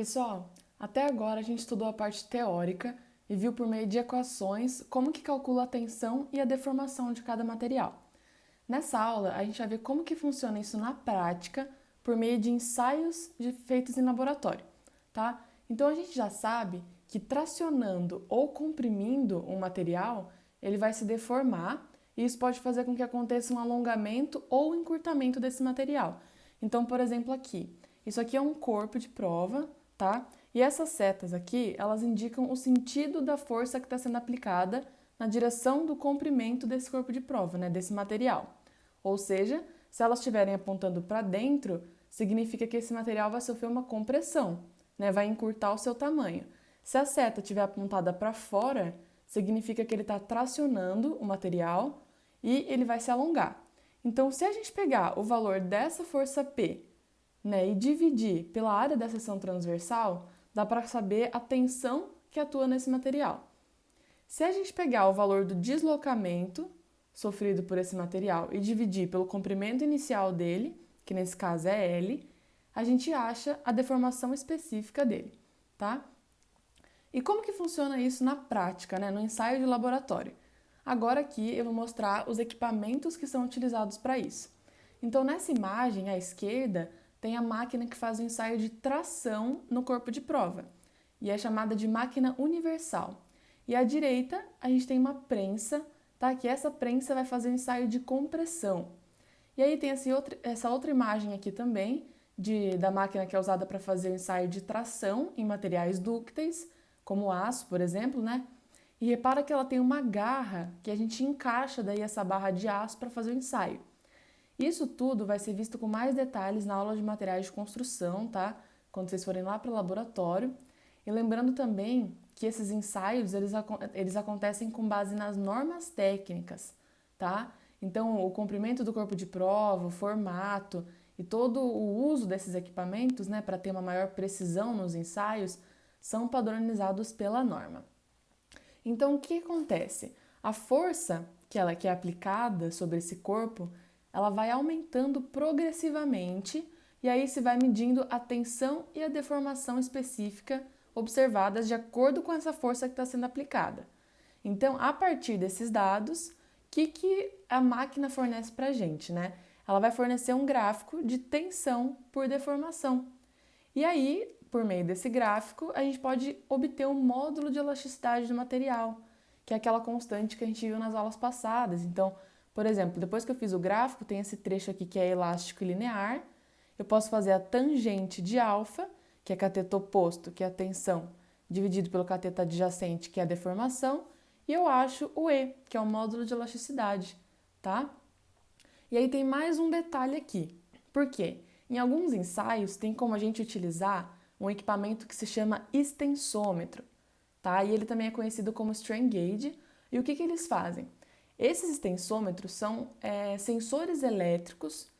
Pessoal, até agora a gente estudou a parte teórica e viu por meio de equações como que calcula a tensão e a deformação de cada material. Nessa aula, a gente vai ver como que funciona isso na prática por meio de ensaios feitos em laboratório, tá? Então a gente já sabe que tracionando ou comprimindo um material, ele vai se deformar e isso pode fazer com que aconteça um alongamento ou encurtamento desse material. Então, por exemplo, isso aqui é um corpo de prova, tá? E essas setas aqui, elas indicam o sentido da força que está sendo aplicada na direção do comprimento desse corpo de prova, né, desse material. Ou seja, se elas estiverem apontando para dentro, significa que esse material vai sofrer uma compressão, né, vai encurtar o seu tamanho. Se a seta estiver apontada para fora, significa que ele está tracionando o material e ele vai se alongar. Então, se a gente pegar o valor dessa força P, né, e dividir pela área da seção transversal, dá para saber a tensão que atua nesse material. Se a gente pegar o valor do deslocamento sofrido por esse material e dividir pelo comprimento inicial dele, que nesse caso é L, a gente acha a deformação específica dele, tá? E como que funciona isso na prática, né, no ensaio de laboratório? Agora aqui eu vou mostrar os equipamentos que são utilizados para isso. Então, nessa imagem à esquerda, tem a máquina que faz o ensaio de tração no corpo de prova, e é chamada de máquina universal. E à direita, a gente tem uma prensa, tá? Que essa prensa vai fazer o ensaio de compressão. E aí tem essa outra imagem aqui também, da máquina que é usada para fazer o ensaio de tração em materiais dúcteis, como aço, por exemplo, né? E repara que ela tem uma garra que a gente encaixa daí essa barra de aço para fazer o ensaio. Isso tudo vai ser visto com mais detalhes na aula de materiais de construção, tá? Quando vocês forem lá para o laboratório. E lembrando também que esses ensaios, eles acontecem com base nas normas técnicas, tá? Então, o comprimento do corpo de prova, o formato e todo o uso desses equipamentos, né, para ter uma maior precisão nos ensaios, são padronizados pela norma. Então, o que acontece? A força que é aplicada sobre esse corpo, ela vai aumentando progressivamente e aí se vai medindo a tensão e a deformação específica observadas de acordo com essa força que está sendo aplicada. Então, a partir desses dados, o que a máquina fornece para a gente, né? Ela vai fornecer um gráfico de tensão por deformação. E aí, por meio desse gráfico, a gente pode obter o módulo de elasticidade do material, que é aquela constante que a gente viu nas aulas passadas. Então, por exemplo, depois que eu fiz o gráfico, tem esse trecho aqui que é elástico e linear. Eu posso fazer a tangente de alfa, que é cateto oposto, que é a tensão, dividido pelo cateto adjacente, que é a deformação, e eu acho o E, que é o módulo de elasticidade, tá? E aí tem mais um detalhe aqui. Por quê? Em alguns ensaios tem como a gente utilizar um equipamento que se chama extensômetro, tá? E ele também é conhecido como strain gauge. E o que eles fazem? Esses extensômetros são sensores elétricos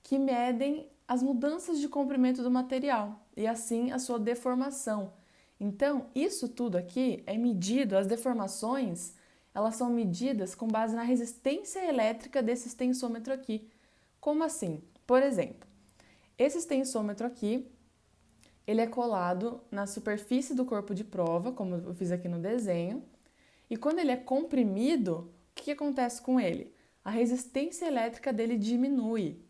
que medem as mudanças de comprimento do material e assim a sua deformação. Então, isso tudo aqui é medido, as deformações, elas são medidas com base na resistência elétrica desse extensômetro aqui. Como assim? Por exemplo, esse extensômetro aqui, ele é colado na superfície do corpo de prova, como eu fiz aqui no desenho, e quando ele é comprimido, o que acontece com ele? A resistência elétrica dele diminui.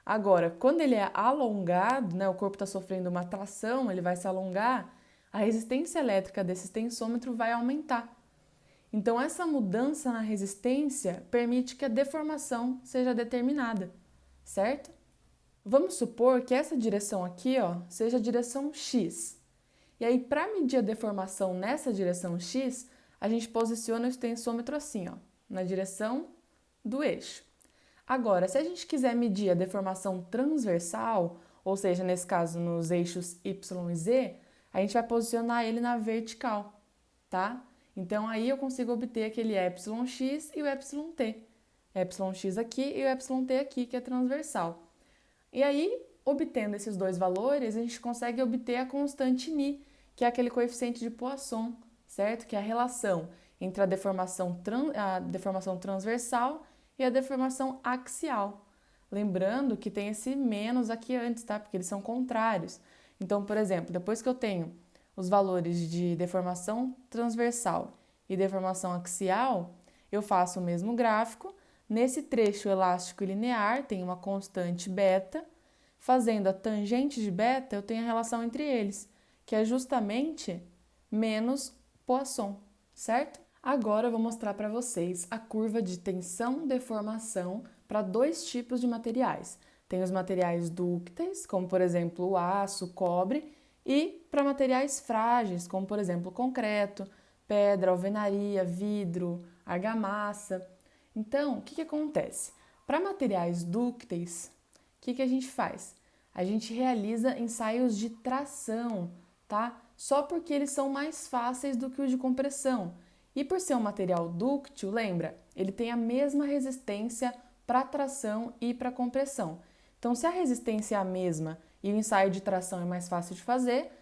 Agora, quando ele é alongado, né, o corpo está sofrendo uma tração, ele vai se alongar, a resistência elétrica desse tensômetro vai aumentar. Então, essa mudança na resistência permite que a deformação seja determinada, certo? Vamos supor que essa direção aqui, ó, seja a direção X. E aí, para medir a deformação nessa direção X, a gente posiciona o extensômetro assim, ó, na direção do eixo. Agora, se a gente quiser medir a deformação transversal, ou seja, nesse caso nos eixos Y e Z, a gente vai posicionar ele na vertical, tá? Então aí eu consigo obter aquele εx e o εt. εx aqui e o εt aqui, que é transversal. E aí, obtendo esses dois valores, a gente consegue obter a constante Ni, que é aquele coeficiente de Poisson, certo? Que é a relação entre a deformação transversal e a deformação axial. Lembrando que tem esse menos aqui antes, tá? Porque eles são contrários. Então, por exemplo, depois que eu tenho os valores de deformação transversal e deformação axial, eu faço o mesmo gráfico. Nesse trecho elástico e linear, tem uma constante beta. Fazendo a tangente de beta, eu tenho a relação entre eles, que é justamente menos Poisson, certo? Agora eu vou mostrar para vocês a curva de tensão-deformação para dois tipos de materiais. Tem os materiais dúcteis, como por exemplo o aço, o cobre, e para materiais frágeis, como por exemplo o concreto, pedra, alvenaria, vidro, argamassa. Então, o que acontece? Para materiais dúcteis, o que a gente faz? A gente realiza ensaios de tração, tá? Só porque eles são mais fáceis do que os de compressão. E por ser um material dúctil, lembra? Ele tem a mesma resistência para tração e para compressão. Então, se a resistência é a mesma e o ensaio de tração é mais fácil de fazer,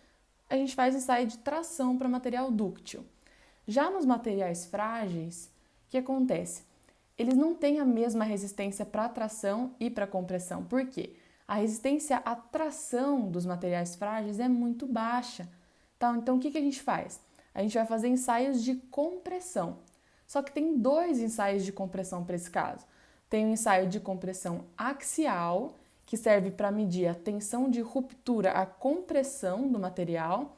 a gente faz ensaio de tração para material dúctil. Já nos materiais frágeis, o que acontece? Eles não têm a mesma resistência para tração e para compressão. Por quê? A resistência à tração dos materiais frágeis é muito baixa. Tá? Então, o que a gente faz? A gente vai fazer ensaios de compressão. Só que tem dois ensaios de compressão para esse caso. Tem o ensaio de compressão axial, que serve para medir a tensão de ruptura, a compressão do material,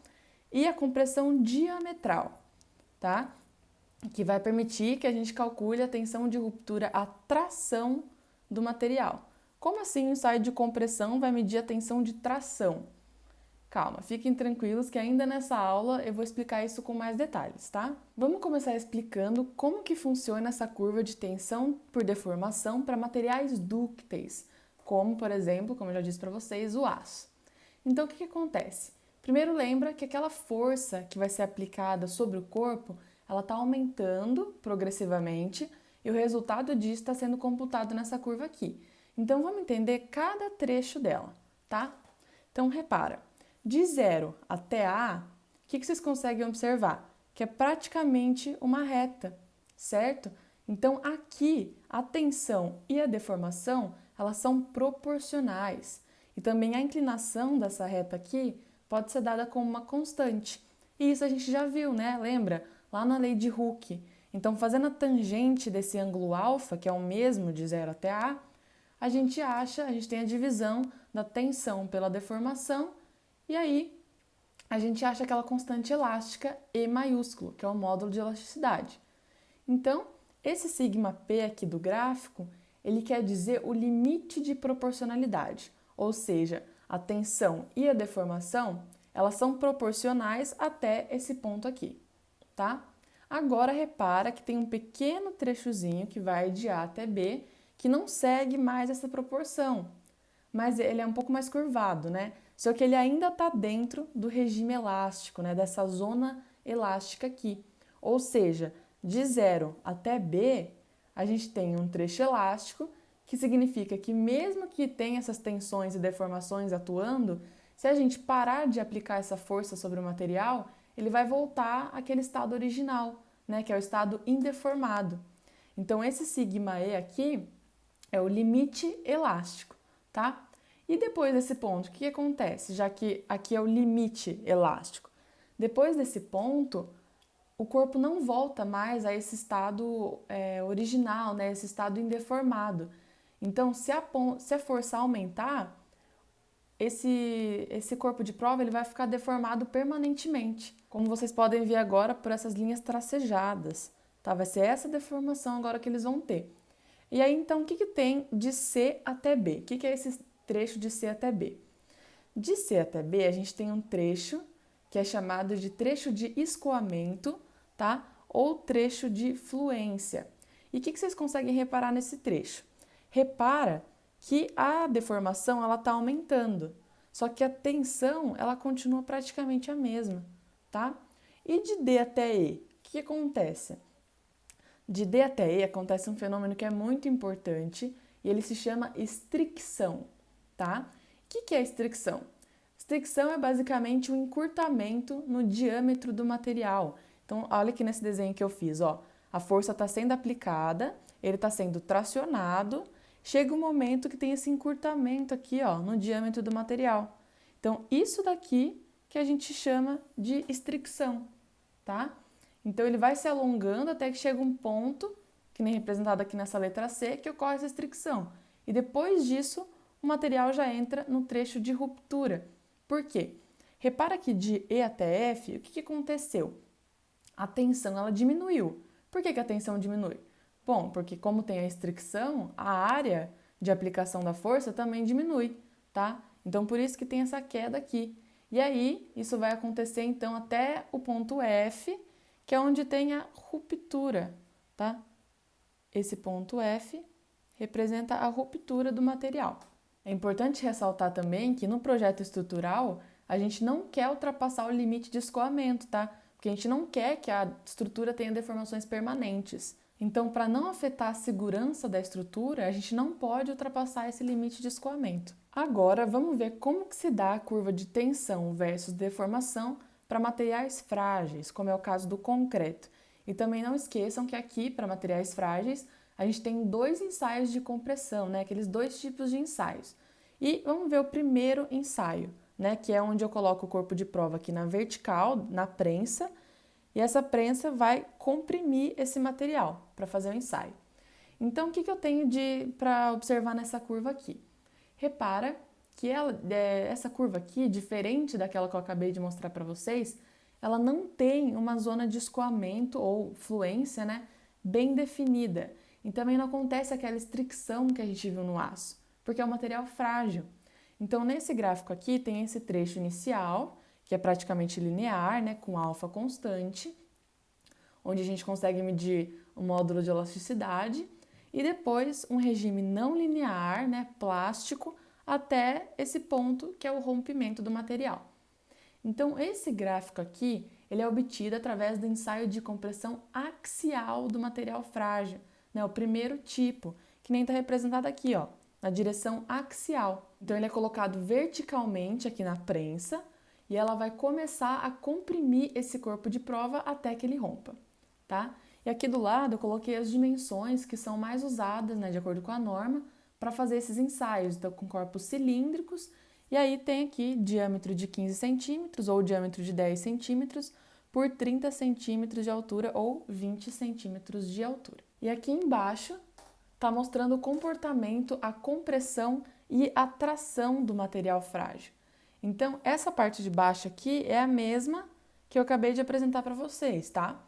e a compressão diametral, tá? Que vai permitir que a gente calcule a tensão de ruptura, a tração do material. Como assim o ensaio de compressão vai medir a tensão de tração? Calma, fiquem tranquilos que ainda nessa aula eu vou explicar isso com mais detalhes, tá? Vamos começar explicando como que funciona essa curva de tensão por deformação para materiais dúcteis, como, por exemplo, como eu já disse para vocês, o aço. Então, o que acontece? Primeiro, lembra que aquela força que vai ser aplicada sobre o corpo, ela está aumentando progressivamente e o resultado disso está sendo computado nessa curva aqui. Então, vamos entender cada trecho dela, tá? Então, repara. De 0 até A, o que vocês conseguem observar? Que é praticamente uma reta, certo? Então, aqui, a tensão e a deformação, elas são proporcionais. E também a inclinação dessa reta aqui pode ser dada como uma constante. E isso a gente já viu, né? Lembra? Lá na lei de Hooke. Então, fazendo a tangente desse ângulo alfa, que é o mesmo de 0 até A, a gente tem a divisão da tensão pela deformação. E aí, a gente acha aquela constante elástica E maiúsculo, que é o módulo de elasticidade. Então, esse sigma P aqui do gráfico, ele quer dizer o limite de proporcionalidade, ou seja, a tensão e a deformação, elas são proporcionais até esse ponto aqui, tá? Agora, repara que tem um pequeno trechozinho que vai de A até B, que não segue mais essa proporção, mas ele é um pouco mais curvado, né? Só que ele ainda está dentro do regime elástico, né? Dessa zona elástica aqui. Ou seja, de 0 até B, a gente tem um trecho elástico, que significa que mesmo que tenha essas tensões e deformações atuando, se a gente parar de aplicar essa força sobre o material, ele vai voltar àquele estado original, né? Que é o estado indeformado. Então, esse sigma E aqui é o limite elástico, tá? E depois desse ponto, o que acontece? Já que aqui é o limite elástico. Depois desse ponto, o corpo não volta mais a esse estado original, né? Esse estado indeformado. Então, se a força aumentar, esse corpo de prova ele vai ficar deformado permanentemente. Como vocês podem ver agora por essas linhas tracejadas. Tá? Vai ser essa deformação agora que eles vão ter. E aí, então, o que tem de C até B? O que é esse trecho de C até B? De C até B, a gente tem um trecho que é chamado de trecho de escoamento, tá? Ou trecho de fluência. E o que vocês conseguem reparar nesse trecho? Repara que a deformação ela está aumentando, só que a tensão ela continua praticamente a mesma, tá? E de D até E, o que acontece? De D até E acontece um fenômeno que é muito importante e ele se chama estricção, tá? O que é estricção? Estricção é basicamente um encurtamento no diâmetro do material. Então, olha aqui nesse desenho que eu fiz, ó. A força está sendo aplicada, ele está sendo tracionado, chega um momento que tem esse encurtamento aqui, ó, no diâmetro do material. Então, isso daqui que a gente chama de estricção, tá? Então, ele vai se alongando até que chega um ponto, que nem representado aqui nessa letra C, que ocorre essa estricção. E depois disso, o material já entra no trecho de ruptura. Por quê? Repara que de E até F, o que aconteceu? A tensão ela diminuiu. Por que a tensão diminui? Bom, porque como tem a estricção, a área de aplicação da força também diminui, tá? Então, por isso que tem essa queda aqui. E aí, isso vai acontecer, então, até o ponto F, que é onde tem a ruptura, tá? Esse ponto F representa a ruptura do material. É importante ressaltar também que no projeto estrutural, a gente não quer ultrapassar o limite de escoamento, tá? Porque a gente não quer que a estrutura tenha deformações permanentes. Então, para não afetar a segurança da estrutura, a gente não pode ultrapassar esse limite de escoamento. Agora, vamos ver como que se dá a curva de tensão versus deformação para materiais frágeis, como é o caso do concreto. E também não esqueçam que aqui, para materiais frágeis, a gente tem 2 ensaios de compressão, né? Aqueles 2 tipos de ensaios. E vamos ver o primeiro ensaio, né? Que é onde eu coloco o corpo de prova aqui na vertical, na prensa, e essa prensa vai comprimir esse material para fazer o ensaio. Então, o que eu tenho para observar nessa curva aqui? Repara que essa curva aqui, diferente daquela que eu acabei de mostrar para vocês, ela não tem uma zona de escoamento ou fluência, né, bem definida. E também não acontece aquela estricção que a gente viu no aço, porque é um material frágil. Então, nesse gráfico aqui, tem esse trecho inicial, que é praticamente linear, né, com alfa constante, onde a gente consegue medir o módulo de elasticidade, e depois um regime não linear, né, plástico, até esse ponto que é o rompimento do material. Então, esse gráfico aqui, ele é obtido através do ensaio de compressão axial do material frágil, né, o primeiro tipo, que nem está representado aqui, ó, na direção axial. Então, ele é colocado verticalmente aqui na prensa e ela vai começar a comprimir esse corpo de prova até que ele rompa, tá? E aqui do lado eu coloquei as dimensões que são mais usadas, né, de acordo com a norma, para fazer esses ensaios, então com corpos cilíndricos, e aí tem aqui diâmetro de 15 centímetros ou diâmetro de 10 centímetros por 30 centímetros de altura ou 20 centímetros de altura. E aqui embaixo está mostrando o comportamento, a compressão e a tração do material frágil. Então, essa parte de baixo aqui é a mesma que eu acabei de apresentar para vocês, tá?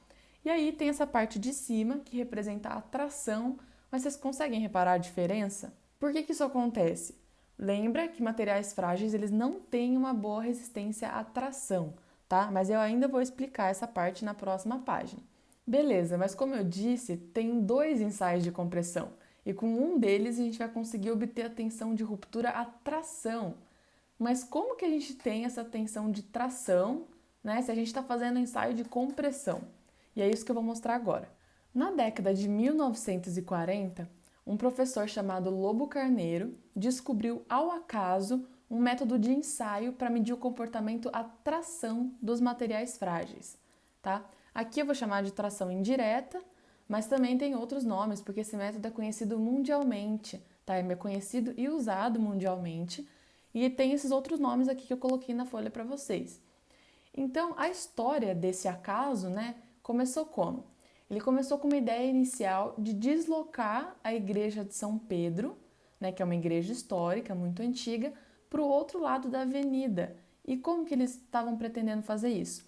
E aí tem essa parte de cima que representa a tração, mas vocês conseguem reparar a diferença? Por que isso acontece? Lembra que materiais frágeis eles não têm uma boa resistência à tração, tá? Mas eu ainda vou explicar essa parte na próxima página. Beleza, mas como eu disse, tem 2 ensaios de compressão e com um deles a gente vai conseguir obter a tensão de ruptura à tração. Mas como que a gente tem essa tensão de tração, né, se a gente está fazendo ensaio de compressão? E é isso que eu vou mostrar agora. Na década de 1940, um professor chamado Lobo Carneiro descobriu ao acaso um método de ensaio para medir o comportamento à tração dos materiais frágeis, tá? Aqui eu vou chamar de tração indireta, mas também tem outros nomes, porque esse método é conhecido mundialmente, tá? É conhecido e usado mundialmente, e tem esses outros nomes aqui que eu coloquei na folha para vocês. Então, a história desse acaso, né, começou como? Ele começou com uma ideia inicial de deslocar a igreja de São Pedro, né, que é uma igreja histórica muito antiga, para o outro lado da avenida. E como que eles estavam pretendendo fazer isso?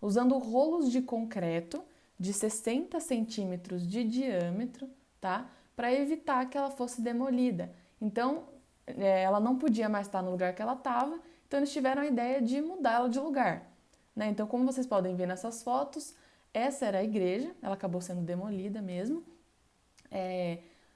Usando rolos de concreto de 60 centímetros de diâmetro, tá? Para evitar que ela fosse demolida. Então, ela não podia mais estar no lugar que ela estava, então eles tiveram a ideia de mudá-la de lugar, né? Então, como vocês podem ver nessas fotos, essa era a igreja, ela acabou sendo demolida mesmo.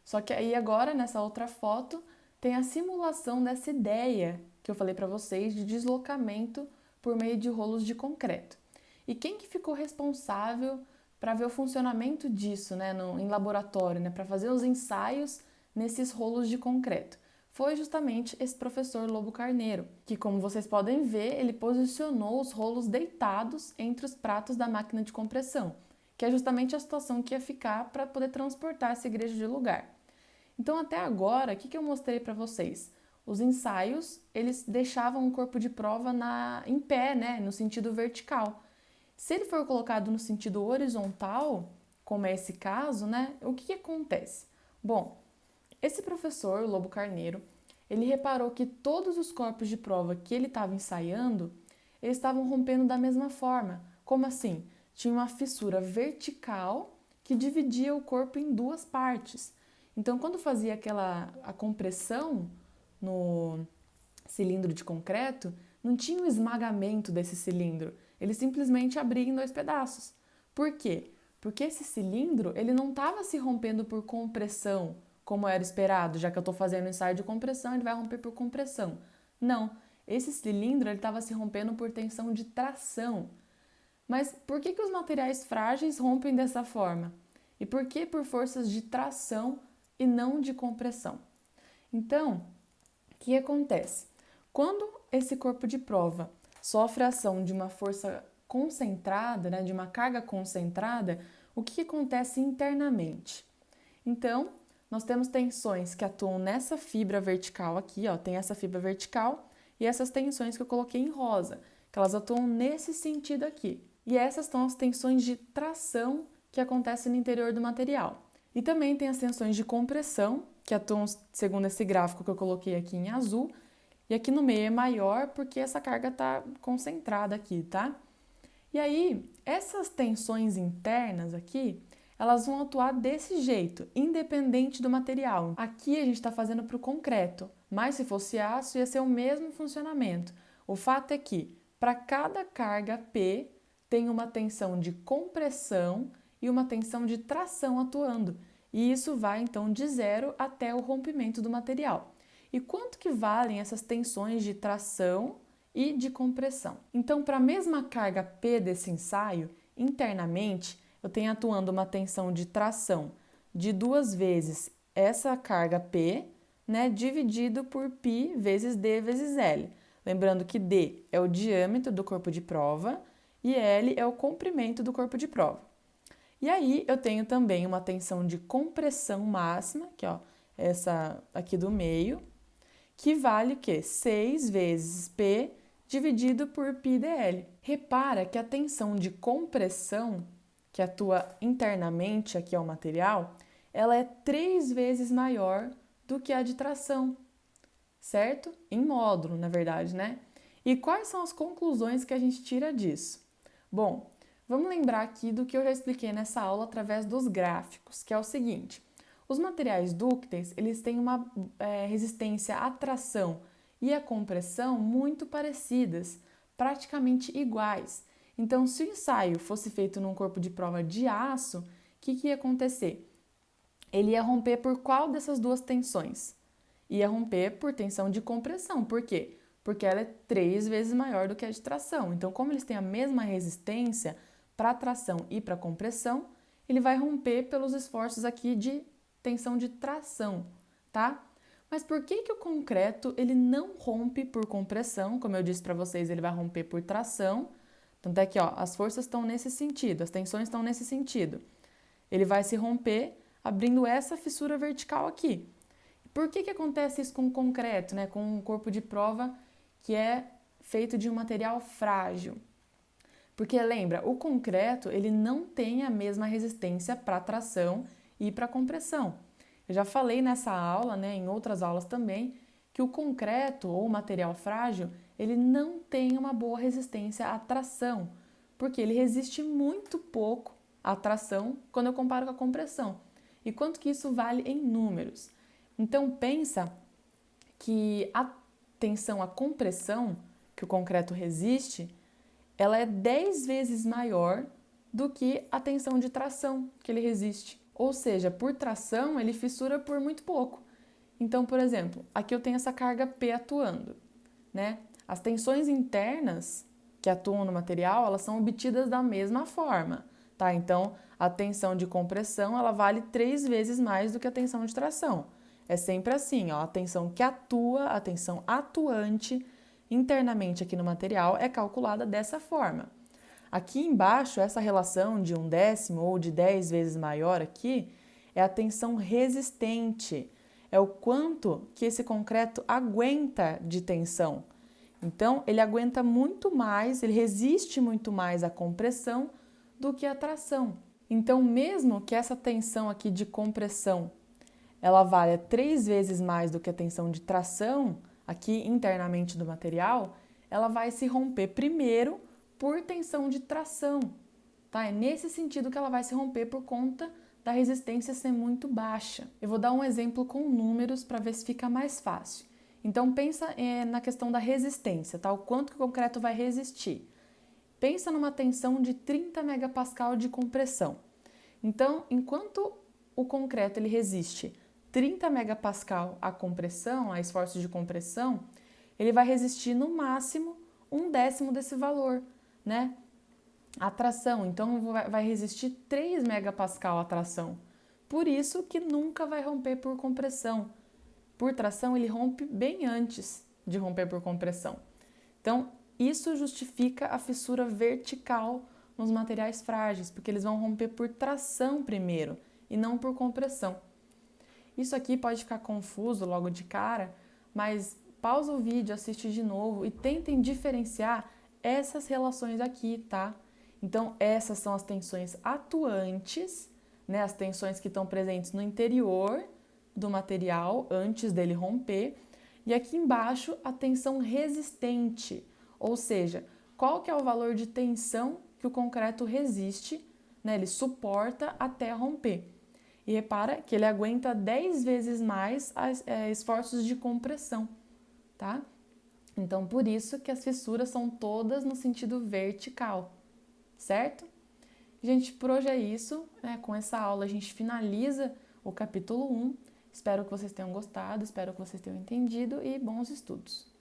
Só que aí agora, nessa outra foto, tem a simulação dessa ideia que eu falei para vocês de deslocamento por meio de rolos de concreto. E quem que ficou responsável para ver o funcionamento disso, né, em laboratório, né, para fazer os ensaios nesses rolos de concreto? Foi justamente esse professor Lobo Carneiro, que, como vocês podem ver, ele posicionou os rolos deitados entre os pratos da máquina de compressão, que é justamente a situação que ia ficar para poder transportar essa igreja de lugar. Então, até agora, o que eu mostrei para vocês? os ensaios, eles deixavam o corpo de prova em pé, né, no sentido vertical. Se ele for colocado no sentido horizontal, como é esse caso, né, o que acontece? Bom, esse professor, o Lobo Carneiro, ele reparou que todos os corpos de prova que ele estava ensaiando, eles estavam rompendo da mesma forma. Como assim? Tinha uma fissura vertical que dividia o corpo em duas partes. Então, quando fazia a compressão no cilindro de concreto, não tinha um esmagamento desse cilindro, ele simplesmente abria em dois pedaços. Por quê? Porque esse cilindro ele não estava se rompendo por compressão, como era esperado, já que eu estou fazendo ensaio de compressão, ele vai romper por compressão. Não, esse cilindro estava se rompendo por tensão de tração. Mas por que os materiais frágeis rompem dessa forma? E por que por forças de tração e não de compressão? Então, o que acontece? Quando esse corpo de prova sofre a ação de uma força concentrada, né, de uma carga concentrada, o que acontece internamente? Então, nós temos tensões que atuam nessa fibra vertical aqui, ó, tem essa fibra vertical e essas tensões que eu coloquei em rosa, que elas atuam nesse sentido aqui. E essas são as tensões de tração que acontecem no interior do material. E também tem as tensões de compressão, que atuam segundo esse gráfico que eu coloquei aqui em azul, e aqui no meio é maior porque essa carga está concentrada aqui, tá? E aí, essas tensões internas aqui, elas vão atuar desse jeito, independente do material. Aqui a gente está fazendo para o concreto, mas se fosse aço ia ser o mesmo funcionamento. O fato é que, para cada carga P, tem uma tensão de compressão e uma tensão de tração atuando. E isso vai então de 0 até o rompimento do material. E quanto que valem essas tensões de tração e de compressão? Então, para a mesma carga P desse ensaio, internamente, eu tenho atuando uma tensão de tração de 2 vezes essa carga P, né, dividido por π vezes D vezes L. Lembrando que D é o diâmetro do corpo de prova e L é o comprimento do corpo de prova. E aí eu tenho também uma tensão de compressão máxima, que ó, essa aqui do meio, que vale o quê? 6 vezes P dividido por πdl. Repara que a tensão de compressão, que atua internamente aqui ao material, ela é 3 vezes maior do que a de tração, certo? Em módulo, na verdade, né? E quais são as conclusões que a gente tira disso? Bom, vamos lembrar aqui do que eu já expliquei nessa aula através dos gráficos, que é o seguinte: os materiais dúcteis, eles têm uma resistência à tração e à compressão muito parecidas, praticamente iguais. Então, se o ensaio fosse feito num corpo de prova de aço, o que ia acontecer? Ele ia romper por qual dessas duas tensões? Ia romper por tensão de compressão. Por quê? Porque ela é 3 vezes maior do que a de tração. Então, como eles têm a mesma resistência para tração e para compressão, ele vai romper pelos esforços aqui de tensão de tração, tá? Mas por que o concreto ele não rompe por compressão? Como eu disse para vocês, ele vai romper por tração. Tanto é que ó, as forças estão nesse sentido, as tensões estão nesse sentido. Ele vai se romper abrindo essa fissura vertical aqui. Por que acontece isso com o concreto, né? Com um corpo de prova que é feito de um material frágil? Porque lembra, o concreto ele não tem a mesma resistência para tração e para compressão. Eu já falei nessa aula, né, em outras aulas também, que o concreto ou material frágil, ele não tem uma boa resistência à tração, porque ele resiste muito pouco à tração quando eu comparo com a compressão. E quanto que isso vale em números? Então pensa que a tensão à compressão que o concreto resiste, ela é 10 vezes maior do que a tensão de tração que ele resiste. Ou seja, por tração, ele fissura por muito pouco. Então, por exemplo, aqui eu tenho essa carga P atuando, né? As tensões internas que atuam no material, elas são obtidas da mesma forma, tá? Então, a tensão de compressão, ela vale 3 vezes mais do que a tensão de tração. É sempre assim, ó, a tensão que atua, a tensão atuante internamente aqui no material é calculada dessa forma. Aqui embaixo, essa relação de 1/10 ou de 10 vezes maior aqui é a tensão resistente. é o quanto que esse concreto aguenta de tensão. Então, ele aguenta muito mais, ele resiste muito mais à compressão do que à tração. Então, mesmo que essa tensão aqui de compressão ela valha 3 vezes mais do que a tensão de tração, aqui internamente do material, ela vai se romper primeiro por tensão de tração, tá? É nesse sentido que ela vai se romper por conta da resistência ser muito baixa. Eu vou dar um exemplo com números para ver se fica mais fácil. Então pensa na questão da resistência, tá? O quanto que o concreto vai resistir. Pensa numa tensão de 30 megapascal de compressão. Então, enquanto o concreto ele resiste 30 megapascal à compressão, a esforços de compressão, ele vai resistir no máximo 1/10 desse valor, né? A tração, então vai resistir 3 megapascal a tração. Por isso que nunca vai romper por compressão. Por tração, ele rompe bem antes de romper por compressão. Então, isso justifica a fissura vertical nos materiais frágeis, porque eles vão romper por tração primeiro e não por compressão. Isso aqui pode ficar confuso logo de cara, mas pausa o vídeo, assiste de novo e tentem diferenciar essas relações aqui, tá? Então, essas são as tensões atuantes, né? As tensões que estão presentes no interior do material antes dele romper. E aqui embaixo, a tensão resistente, ou seja, qual que é o valor de tensão que o concreto resiste, né? Ele suporta até romper. E repara que ele aguenta 10 vezes mais esforços de compressão, tá? Então, por isso que as fissuras são todas no sentido vertical, certo? Gente, por hoje é isso, né? Com essa aula a gente finaliza o capítulo 1. Espero que vocês tenham gostado, espero que vocês tenham entendido e bons estudos!